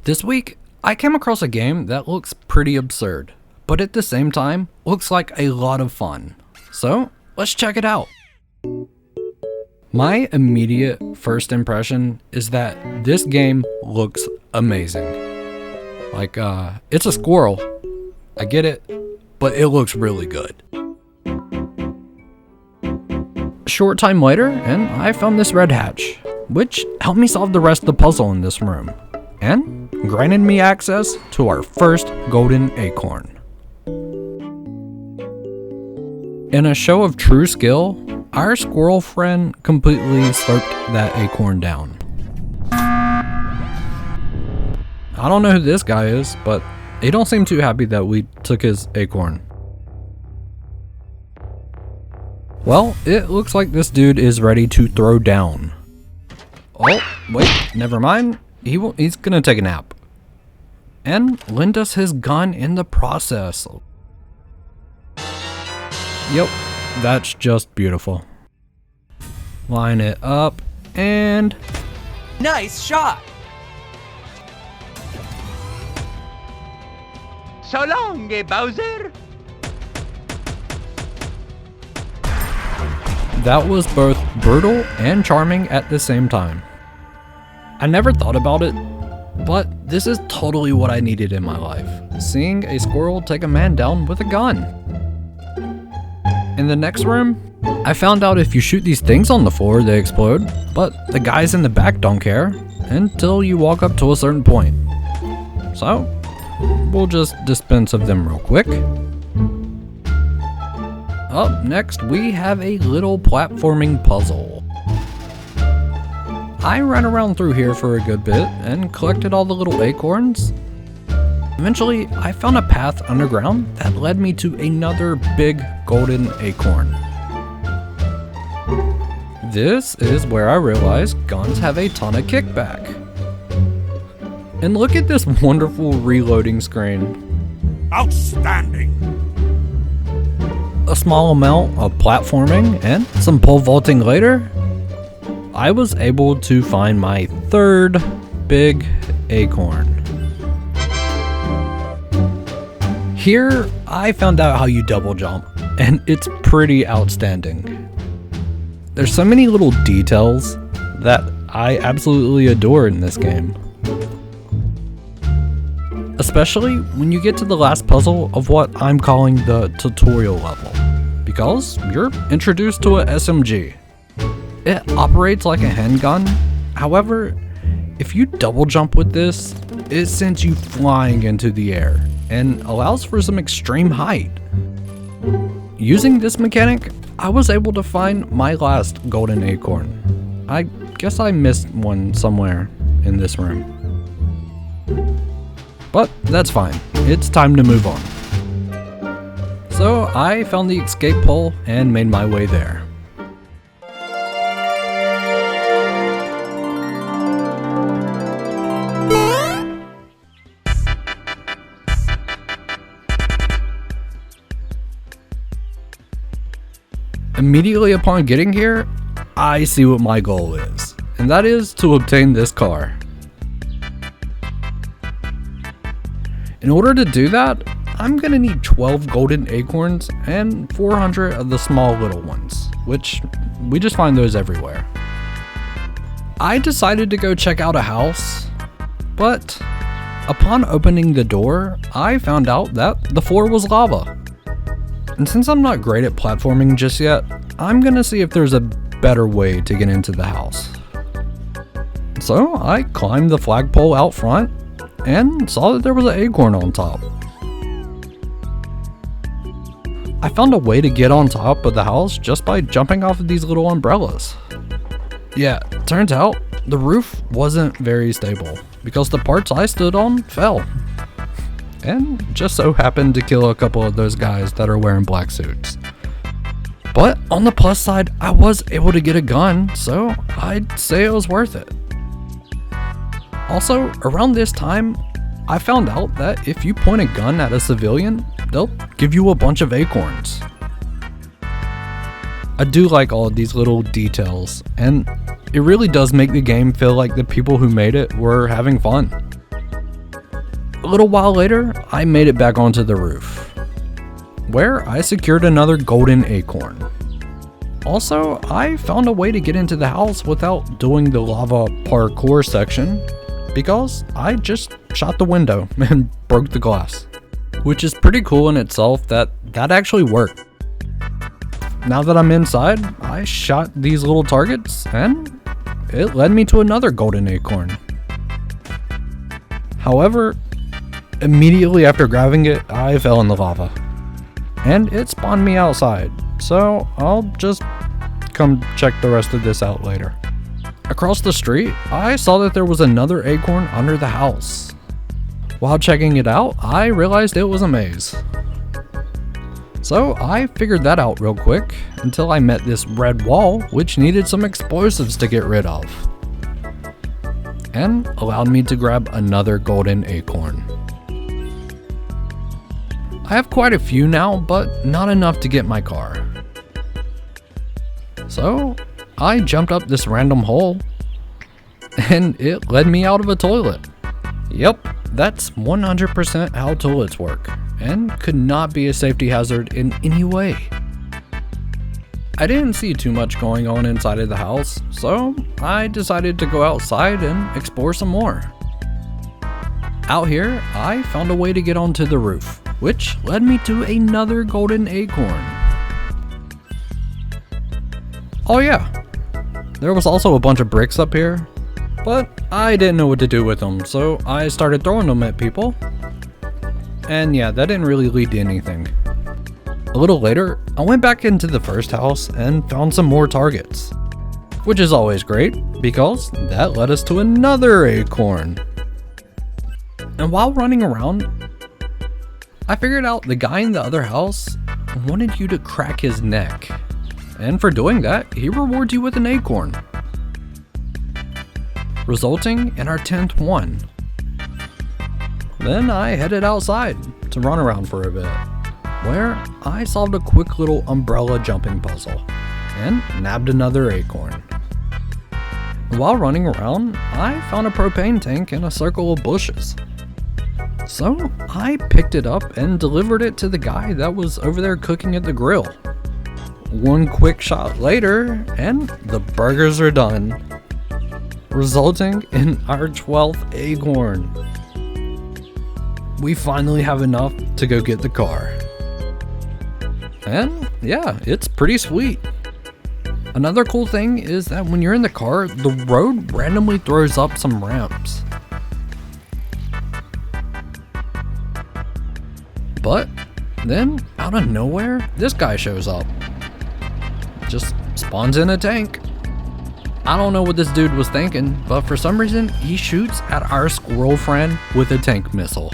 This week, I came across a game that looks pretty absurd, but at the same time, looks like a lot of fun. So, let's check it out. My immediate first impression is that this game looks amazing. It's a squirrel. I get it, but it looks really good. A short time later, and I found this red hatch, which helped me solve the rest of the puzzle in this room, and granted me access to our first golden acorn. In a show of true skill, our squirrel friend completely slurped that acorn down. I don't know who this guy is, but he don't seem too happy that we took his acorn. Well, it looks like this dude is ready to throw down. Oh, wait, never mind. He's gonna take a nap. And lend us his gun in the process. Yep, that's just beautiful. Line it up and... Nice shot! So long, Bowser! That was both brutal and charming at the same time. I never thought about it, but this is totally what I needed in my life. Seeing a squirrel take a man down with a gun. In the next room, I found out if you shoot these things on the floor, they explode, but the guys in the back don't care until you walk up to a certain point. So, we'll just dispense of them real quick. Up next, we have a little platforming puzzle. I ran around through here for a good bit and collected all the little acorns. Eventually, I found a path underground that led me to another big golden acorn. This is where I realized guns have a ton of kickback. And look at this wonderful reloading screen. Outstanding! A small amount of platforming and some pole vaulting later, I was able to find my third big acorn. Here, I found out how you double jump, and it's pretty outstanding. There's so many little details that I absolutely adore in this game. Especially when you get to the last puzzle of what I'm calling the tutorial level, because you're introduced to a SMG. It operates like a handgun, however, if you double jump with this, it sends you flying into the air and allows for some extreme height. Using this mechanic, I was able to find my last golden acorn. I guess I missed one somewhere in this room. But that's fine, it's time to move on. So I found the escape pole and made my way there. Immediately upon getting here, I see what my goal is, and that is to obtain this car. In order to do that, I'm gonna need 12 golden acorns and 400 of the small little ones, which we just find those everywhere. I decided to go check out a house, but upon opening the door, I found out that the floor was lava. And since I'm not great at platforming just yet, I'm gonna see if there's a better way to get into the house. So I climbed the flagpole out front and saw that there was an acorn on top. I found a way to get on top of the house just by jumping off of these little umbrellas. Yeah, turns out the roof wasn't very stable because the parts I stood on fell. And just so happened to kill a couple of those guys that are wearing black suits. But on the plus side, I was able to get a gun, so I'd say it was worth it. Also, around this time, I found out that if you point a gun at a civilian, they'll give you a bunch of acorns. I do like all of these little details, and it really does make the game feel like the people who made it were having fun. A little while later, I made it back onto the roof, where I secured another golden acorn. Also, I found a way to get into the house without doing the lava parkour section, because I just shot the window and broke the glass. Which is pretty cool in itself that actually worked. Now that I'm inside, I shot these little targets and it led me to another golden acorn. However, immediately after grabbing it, I fell in the lava. And it spawned me outside, so I'll just come check the rest of this out later. Across the street, I saw that there was another acorn under the house. While checking it out, I realized it was a maze. So I figured that out real quick until I met this red wall, which needed some explosives to get rid of, and allowed me to grab another golden acorn. I have quite a few now, but not enough to get my car. So I jumped up this random hole and it led me out of a toilet. Yep, that's 100% how toilets work, and could not be a safety hazard in any way. I didn't see too much going on inside of the house, so I decided to go outside and explore some more. Out here, I found a way to get onto the roof, which led me to another golden acorn. Oh yeah, there was also a bunch of bricks up here, but I didn't know what to do with them, so I started throwing them at people. And yeah, that didn't really lead to anything. A little later, I went back into the first house and found some more targets, which is always great because that led us to another acorn. And while running around, I figured out the guy in the other house wanted you to crack his neck. And for doing that, he rewards you with an acorn, resulting in our 10th one. Then I headed outside to run around for a bit, where I solved a quick little umbrella jumping puzzle and nabbed another acorn. While running around, I found a propane tank in a circle of bushes. So I picked it up and delivered it to the guy that was over there cooking at the grill. One quick shot later, and the burgers are done, resulting in our 12th acorn. We finally have enough to go get the car. And yeah, it's pretty sweet. Another cool thing is that when you're in the car, the road randomly throws up some ramps. But then, out of nowhere, this guy shows up. Just spawns in a tank. I don't know what this dude was thinking, but for some reason, he shoots at our squirrel friend with a tank missile.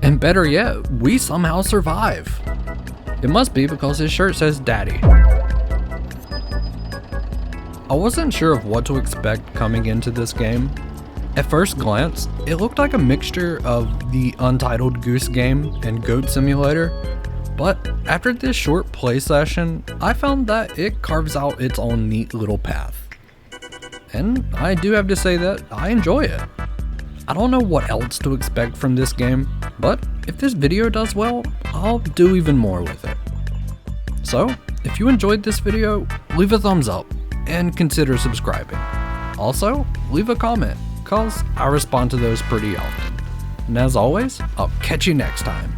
And better yet, we somehow survive. It must be because his shirt says Daddy. I wasn't sure of what to expect coming into this game. At first glance, it looked like a mixture of the Untitled Goose Game and Goat Simulator, but after this short play session, I found that it carves out its own neat little path. And I do have to say that I enjoy it. I don't know what else to expect from this game, but if this video does well, I'll do even more with it. So, if you enjoyed this video, leave a thumbs up and consider subscribing. Also, leave a comment, cause I respond to those pretty often. And as always, I'll catch you next time.